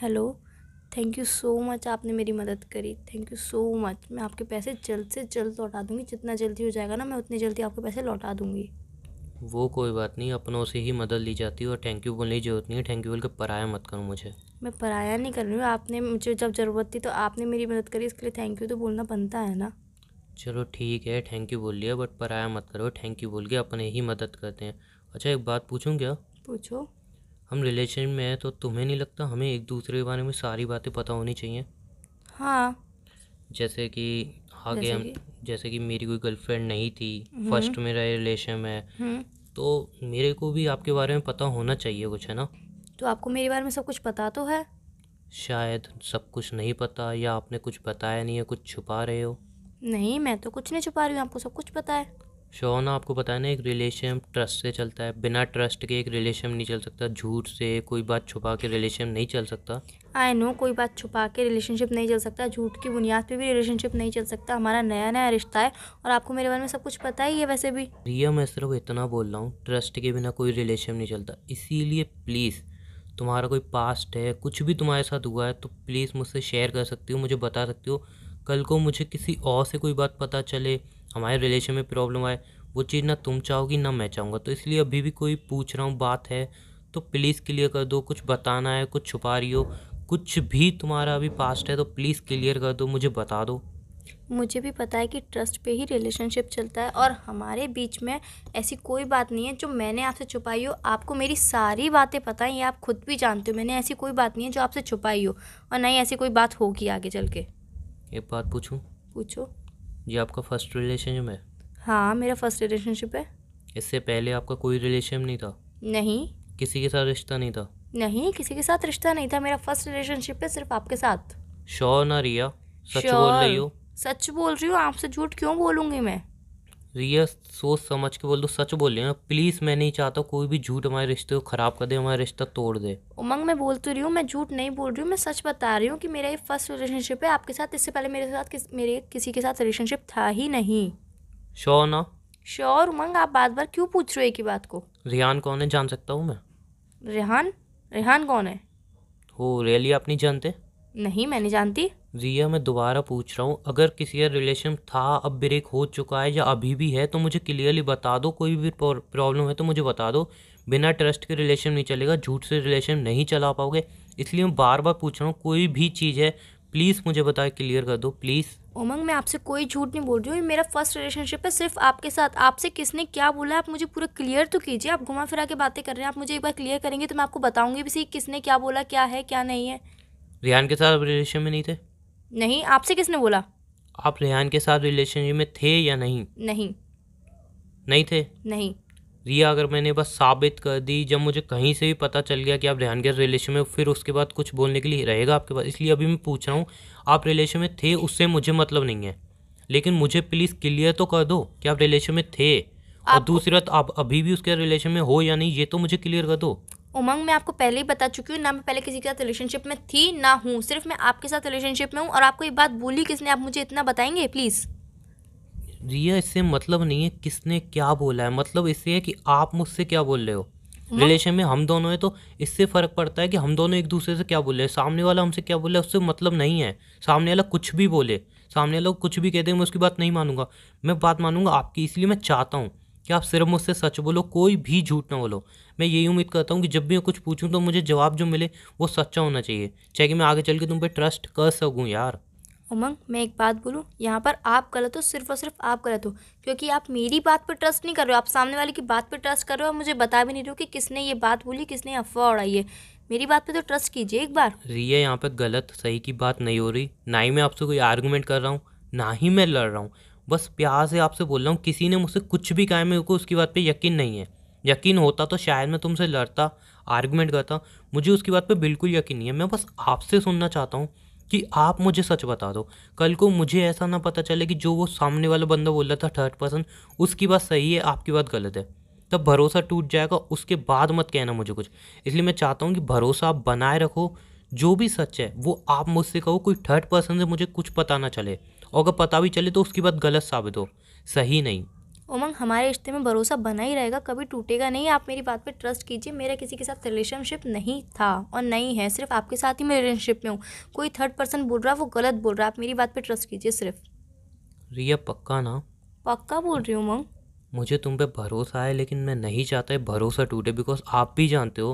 Hello. Thank you so much, आपने मेरी मदद करी। Thank you so much. मैं आपके पैसे जल्द से जल्द लौटा दूँगी, जितना जल्दी हो जाएगा ना मैं उतनी जल्दी आपके पैसे लौटा दूँगी। वो कोई बात नहीं, अपनों से ही मदद ली जाती है और थैंक यू बोलने की ज़रूरत नहीं है। थैंक यू बोल के पराया मत करो मुझे। मैं पराया नहीं कर रही हूँ, आपने मुझे जब ज़रूरत थी तो आपने मेरी मदद करी, इसके लिए थैंक यू तो बोलना बनता है ना। चलो ठीक है, थैंक यू बोल लिया, बट पराया मत करो। थैंक यू बोल के अपने ही मदद करते हैं। अच्छा, एक बात पूछूं क्या? पूछो। हम रिलेशन में हैं तो तुम्हें नहीं लगता हमें एक दूसरे के बारे में सारी बातें पता होनी चाहिए? हाँ। जैसे कि आगे जैसे हम, कि। जैसे कि मेरी कोई गर्लफ्रेंड नहीं थी, हम्म। फर्स्ट मेरा रिलेशन है, हम्म। तो मेरे को भी आपके बारे में पता होना चाहिए कुछ, है ना? तो आपको मेरे बारे में सब कुछ पता तो है। शायद सब कुछ नहीं पता, या आपने कुछ बताया नहीं है, कुछ छुपा रहे हो। नहीं, मैं तो कुछ नहीं छुपा रही हूँ, आपको सब कुछ पता है। श्योर ना? आपको पता है ना, एक रिलेशन ट्रस्ट से चलता है। बिना ट्रस्ट के एक रिलेशन नहीं चल सकता। झूठ से, कोई बात छुपा के रिलेशन नहीं चल सकता। आई नो, कोई बात छुपा के रिलेशनशिप नहीं चल सकता, झूठ की बुनियाद पे भी रिलेशनशिप नहीं चल सकता। हमारा नया नया रिश्ता है और आपको मेरे बारे में सब कुछ पता ही है वैसे भी। रिया, मैं सिर्फ इतना बोल रहा हूँ, ट्रस्ट के बिना कोई रिलेशन नहीं चलता। इसीलिए प्लीज़, तुम्हारा कोई पास्ट है, कुछ भी तुम्हारे साथ हुआ है तो प्लीज़ मुझसे शेयर कर सकती हो, मुझे बता सकती हो। कल को मुझे किसी और से कोई बात पता चले, हमारे रिलेशन में प्रॉब्लम आए, वो चीज़ ना तुम चाहोगी ना मैं चाहूँगा। तो इसलिए अभी भी कोई पूछ रहा हूँ बात है तो प्लीज़ क्लियर कर दो। कुछ बताना है, कुछ छुपा रही हो, कुछ भी तुम्हारा अभी पास्ट है तो प्लीज़ क्लियर कर दो, मुझे बता दो। मुझे भी पता है कि ट्रस्ट पे ही रिलेशनशिप चलता है और हमारे बीच में ऐसी कोई बात नहीं है जो मैंने आपसे छुपाई हो। आपको मेरी सारी बातें पता है, ये आप खुद भी जानते हो। मैंने ऐसी कोई बात नहीं है जो आपसे छुपाई हो, और ना ही ऐसी कोई बात होगी आगे चल के। एक बात पूछूं? पूछो। ये आपका फर्स्ट रिलेशन है? हाँ, मेरा फर्स्ट रिलेशनशिप है। इससे पहले आपका कोई रिलेशन नहीं था? नहीं। किसी के साथ रिश्ता नहीं था? नहीं, किसी के साथ रिश्ता नहीं था। मेरा फर्स्ट रिलेशनशिप है सिर्फ आपके साथ। श्योर ना रिया? सच बोल रही श्योर। हो? सच बोल रही हूँ, आपसे झूठ क्यों बोलूँगी मैं। रिया, सोच समझ के बोल दो, सच बोल रही हो ना? प्लीज़, मैं नहीं चाहता कोई भी झूठ हमारे रिश्ते को ख़राब कर दे, हमारा रिश्ता तोड़ दे। उमंग, मैं बोल तो रही हूँ, मैं झूठ नहीं बोल रही हूँ, मैं सच बता रही हूँ कि मेरा ये फर्स्ट रिलेशनशिप है आपके साथ। इससे पहले मेरे किसी के साथ रिलेशनशिप था ही नहीं। श्योर ना? श्योर उमंग, आप बार बार क्यों पूछ रहे हो एक ही बात को। रियान कौन है, जान सकता हूँ मैं? रेहान। रेहान कौन है? हो, रियली आप नहीं जानते? नहीं, मैं नहीं जानती। रिया, मैं दोबारा पूछ रहा हूँ, अगर किसी का रिलेशन था, अब ब्रेक हो चुका है या अभी भी है तो मुझे क्लियरली बता दो। कोई भी प्रॉब्लम है तो मुझे बता दो। बिना ट्रस्ट के रिलेशन नहीं चलेगा, झूठ से रिलेशन नहीं चला पाओगे। इसलिए मैं बार बार पूछ रहा हूँ, कोई भी चीज़ है प्लीज़ मुझे बता, क्लियर कर दो प्लीज़। उमंग, मैं आपसे कोई झूठ नहीं बोल रही हूँ, ये मेरा फर्स्ट रिलेशनशिप है सिर्फ आपके साथ। आपसे किसने क्या बोला है आप मुझे पूरा क्लियर तो कीजिए। आप घुमा फिरा के बातें कर रहे हैं, आप मुझे एक बार क्लियर करेंगे तो मैं आपको बताऊंगी भी सही किसने क्या बोला, क्या है क्या नहीं है। रेहान के साथ रिलेशन में नहीं थे? नहीं, आपसे किसने बोला। आप रेहान के साथ रिलेशनशिप में थे या नहीं? नहीं। नहीं थे? नहीं। रिया, अगर मैंने बस साबित कर दी, जब मुझे कहीं से भी पता चल गया कि आप रेहान के रिलेशन में, फिर उसके बाद कुछ बोलने के लिए रहेगा आपके पास? इसलिए अभी मैं पूछ रहा हूँ, आप रिलेशन में थे, उससे मुझे मतलब नहीं है, लेकिन मुझे प्लीज़ क्लियर तो कर दो कि आप रिलेशन में थे। और आपको। दूसरी बात, आप अभी भी उसके रिलेशन में हो या नहीं, ये तो मुझे क्लियर कर दो। उमंग, मैं आपको पहले ही बता चुकी हूँ ना, मैं पहले किसी के साथ रिलेशनशिप में थी ना हूँ। सिर्फ मैं आपके साथ रिलेशनशिप में हूँ। और आपको ये बात बोली किसने, आप मुझे इतना बताएंगे प्लीज़। रिया, इससे मतलब नहीं है किसने क्या बोला है, मतलब इससे है कि आप मुझसे क्या बोल रहे हो। उमंग। रिलेशन में हम दोनों हैं तो इससे फ़र्क पड़ता है कि हम दोनों एक दूसरे से क्या बोल रहे हैं। सामने वाला हमसे क्या बोल रहा है उससे मतलब नहीं है। सामने वाला कुछ भी बोले, सामने वाला कुछ भी कह दे, मैं उसकी बात नहीं मानूंगा। मैं बात मानूंगा आपकी। इसलिए मैं चाहता हूँ कि आप सिर्फ मुझसे सच बोलो, कोई भी झूठ ना बोलो। मैं यही उम्मीद करता हूँ कि जब भी मैं कुछ पूछूं तो मुझे जवाब जो मिले वो सच्चा होना चाहिए, चाहे कि मैं आगे चल के तुम पे ट्रस्ट कर सकूँ यार। उमंग, मैं एक बात बोलूँ, यहाँ पर आप गलत हो, सिर्फ और सिर्फ आप गलत हो। क्योंकि आप मेरी बात पर ट्रस्ट नहीं कर रहे हो, आप सामने वाले की बात पर ट्रस्ट कर रहे हो और मुझे बता भी नहीं रहे हो कि किसने ये बात बोली, किसने अफवाह उड़ाई है। मेरी बात पे तो ट्रस्ट कीजिए एक बार। रिया, यहाँ पे गलत सही की बात नहीं हो रही, ना ही मैं आपसे कोई आर्गुमेंट कर रहा हूँ, ना ही मैं लड़ रहा हूँ। बस प्यार से आपसे बोल रहा हूँ, किसी ने मुझसे कुछ भी कहा है, मेरे को उसकी बात पे यकीन नहीं है। यकीन होता तो शायद मैं तुमसे लड़ता, आर्गुमेंट करता। मुझे उसकी बात पे बिल्कुल यकीन नहीं है। मैं बस आपसे सुनना चाहता हूँ कि आप मुझे सच बता दो। कल को मुझे ऐसा ना पता चले कि जो वो सामने वाला बंदा बोल रहा था, थर्ड पर्सन, उसकी बात सही है, आपकी बात गलत है। तब भरोसा टूट जाएगा, उसके बाद मत कहना मुझे कुछ। इसलिए मैं चाहता हूँ कि भरोसा आप बनाए रखो। जो भी सच है वो आप मुझसे कहो, कोई थर्ड पर्सन से मुझे कुछ पता ना चले, और अगर पता भी चले तो उसकी बात गलत साबित हो, सही नहीं। उमंग, हमारे रिश्ते में भरोसा बना ही रहेगा, कभी टूटेगा नहीं। आप मेरी बात पे ट्रस्ट कीजिए। मेरा किसी के साथ रिलेशनशिप नहीं था और नहीं है, सिर्फ आपके साथ ही मैं रिलेशनशिप में हूँ। कोई थर्ड पर्सन बोल रहा है वो गलत बोल रहा है। आप मेरी बात पे ट्रस्ट कीजिए सिर्फ। रिया पक्का ना? पक्का बोल रही हूँ उमंग। मुझे तुम पे भरोसा है, लेकिन मैं नहीं चाहता ये भरोसा टूटे, बिकॉज आप भी जानते हो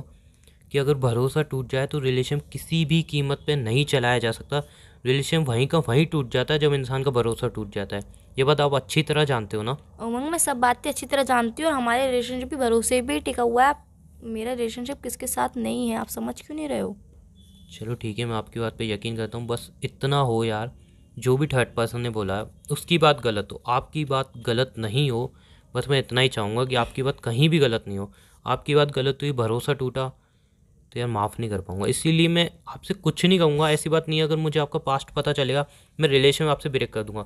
कि अगर भरोसा टूट जाए तो रिलेशन किसी भी कीमत पे नहीं चलाया जा सकता। रिलेशन वहीं का वहीं टूट जाता है जब इंसान का भरोसा टूट जाता है। ये बात आप अच्छी तरह जानते हो ना? उमंग, मैं सब बातें अच्छी तरह जानती हूँ और हमारे रिलेशनशिप भी भरोसे पे ही टिका हुआ है। मेरा रिलेशनशिप किसके साथ नहीं है, आप समझ क्यों नहीं रहे हो? चलो ठीक है, मैं आपकी बात पे यकीन करता हूँ। बस इतना हो यार, जो भी थर्ड पर्सन ने बोला है उसकी बात गलत हो, आपकी बात गलत नहीं हो। बस मैं इतना ही चाहूँगा कि आपकी बात कहीं भी गलत नहीं हो। आपकी बात गलत हुई, भरोसा टूटा, तो यार माफ़ नहीं कर पाऊँगा। इसीलिए मैं आपसे कुछ नहीं कहूँगा। ऐसी बात नहीं है, अगर मुझे आपका पास्ट पता चलेगा मैं रिलेशन में आपसे ब्रेक कर दूँगा।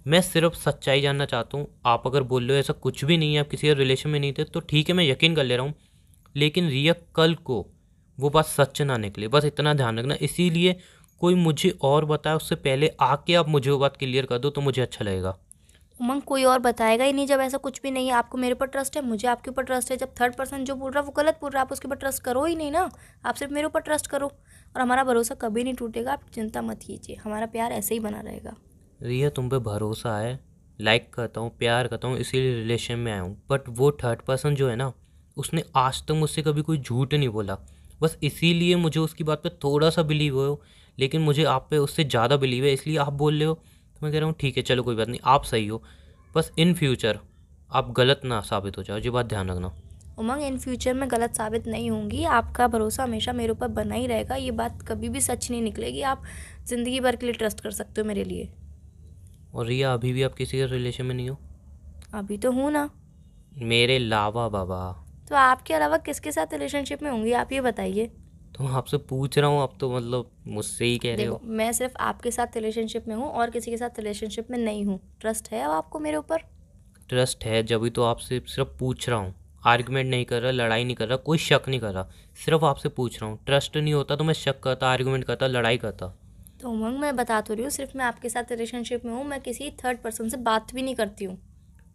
मैं सिर्फ सच्चाई जानना चाहता हूँ। आप अगर बोल रहे हो ऐसा कुछ भी नहीं है, आप किसी और रिलेशन में नहीं थे, तो ठीक है, मैं यकीन कर ले रहा हूँ। लेकिन रिया कल को वो बात सच ना निकले, बस इतना ध्यान रखना। इसीलिए कोई मुझे और बताए उससे पहले आके आप मुझे वो बात क्लियर कर दो तो मुझे अच्छा लगेगा। उमंग, कोई और बताएगा ही नहीं जब ऐसा कुछ भी नहीं है। आपको मेरे ऊपर ट्रस्ट है, मुझे आपके ऊपर ट्रस्ट है। जब थर्ड पर्सन जो बोल रहा है वो गलत बोल रहा है, आप उसके ऊपर ट्रस्ट करो ही नहीं ना। आप सिर्फ मेरे ऊपर ट्रस्ट करो और हमारा भरोसा कभी नहीं टूटेगा। आप चिंता मत कीजिए, हमारा प्यार ऐसे ही बना रहेगा। रिया तुम पे भरोसा है, लाइक करता हूँ, प्यार करता हूँ, इसीलिए रिलेशन में आया हूँ। बट वो थर्ड पर्सन जो है ना, उसने आज तक मुझसे कभी कोई झूठ नहीं बोला। बस इसीलिए मुझे उसकी बात पे थोड़ा सा बिलीव हो, लेकिन मुझे आप पे उससे ज़्यादा बिलीव है। इसलिए आप बोल रहे हो तो मैं कह रहा हूँ ठीक है, चलो कोई बात नहीं, आप सही हो। बस इन फ्यूचर आप गलत ना साबित हो जाओ, ये बात ध्यान रखना। उमंग, इन फ्यूचर में गलत साबित नहीं होंगी। आपका भरोसा हमेशा मेरे ऊपर बना ही रहेगा। ये बात कभी भी सच नहीं निकलेगी। आप ज़िंदगी भर के लिए ट्रस्ट कर सकते हो मेरे लिए। और रिया अभी भी आप किसी के रिलेशन में नहीं हो? अभी तो हूँ ना। मेरे अलावा बाबा। तो आपके अलावा किसके साथ रिलेशनशिप में होंगी, आप ये बताइए। तो मैं आपसे पूछ रहा हूँ, आप तो मतलब मुझसे ही कह रहे देखो, हो। मैं सिर्फ आपके साथ रिलेशनशिप में हूँ और किसी के साथ रिलेशनशिप में नहीं हूँ। ट्रस्ट है अब आपको मेरे ऊपर? ट्रस्ट है, जब भी तो आपसे सिर्फ पूछ रहा हूँ। आर्गुमेंट नहीं कर रहा, लड़ाई नहीं कर रहा, कोई शक नहीं कर रहा, सिर्फ आपसे पूछ रहा हूँ। ट्रस्ट नहीं होता तो मैं शक करता, आर्गुमेंट करता, लड़ाई करता। तो उमंग, मैं बता तो रही हूँ, सिर्फ मैं आपके साथ रिलेशनशिप में हूँ। मैं किसी थर्ड पर्सन से बात भी नहीं करती हूँ।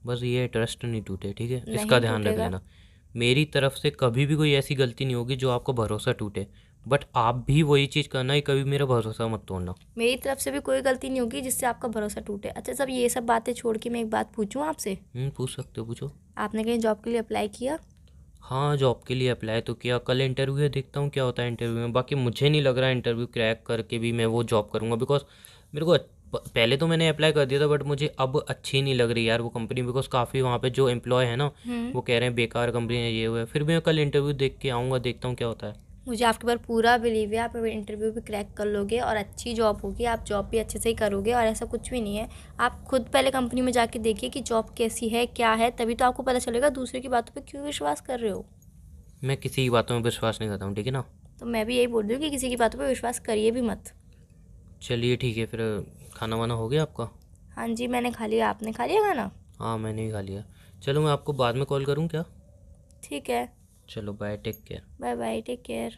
बस ये ट्रस्ट नहीं टूटे, ठीक है, इसका नहीं ध्यान रख टूटेगा। लेना। मेरी तरफ से कभी भी कोई ऐसी गलती नहीं होगी जो आपका भरोसा टूटे। बट आप भी वही चीज़ करना है, कभी मेरा भरोसा मत तोड़ना। मेरी तरफ से भी कोई गलती नहीं होगी जिससे आपका भरोसा टूटे। अच्छा, सब ये सब बातें छोड़ के मैं एक बात पूछूं आपसे। पूछ सकते हो, पूछो। आपने कहीं जॉब के लिए अप्लाई किया? हाँ, जॉब के लिए अप्लाई तो किया। कल इंटरव्यू है, देखता हूँ क्या होता है इंटरव्यू में। बाकी मुझे नहीं लग रहा है इंटरव्यू क्रैक करके भी मैं वो जॉब करूँगा, बिकॉज मेरे को पहले तो मैंने अप्लाई कर दिया था, बट मुझे अब अच्छी नहीं लग रही यार वो कंपनी। बिकॉज काफ़ी वहाँ पे जो एम्प्लॉय है ना, वो कह रहे हैं बेकार कंपनी है, ये वो है। फिर भी मैं कल इंटरव्यू देख के आऊँगा, देखता हूँ क्या होता है। मुझे आपके ऊपर पूरा बिलीव है। आप इंटरव्यू भी क्रैक कर लोगे और अच्छी जॉब होगी। आप जॉब भी अच्छे से ही करोगे और ऐसा कुछ भी नहीं है। आप खुद पहले कंपनी में जाके देखिए कि जॉब कैसी है, क्या है, तभी तो आपको पता चलेगा। दूसरे की बातों पे क्यों विश्वास कर रहे हो? मैं किसी की बातों में विश्वास नहीं करता हूँ, ठीक है ना? तो मैं भी यही बोल रही हूँ कि किसी की बातों पे विश्वास करिए भी मत। चलिए ठीक है फिर। खाना वाना हो गया आपका? हाँ जी, मैंने खा लिया। आपने खा लिया खाना? हाँ, मैंने ही खा लिया। चलो मैं आपको बाद में कॉल करूँ क्या? ठीक है। चलो bye, take care. Bye bye, take care.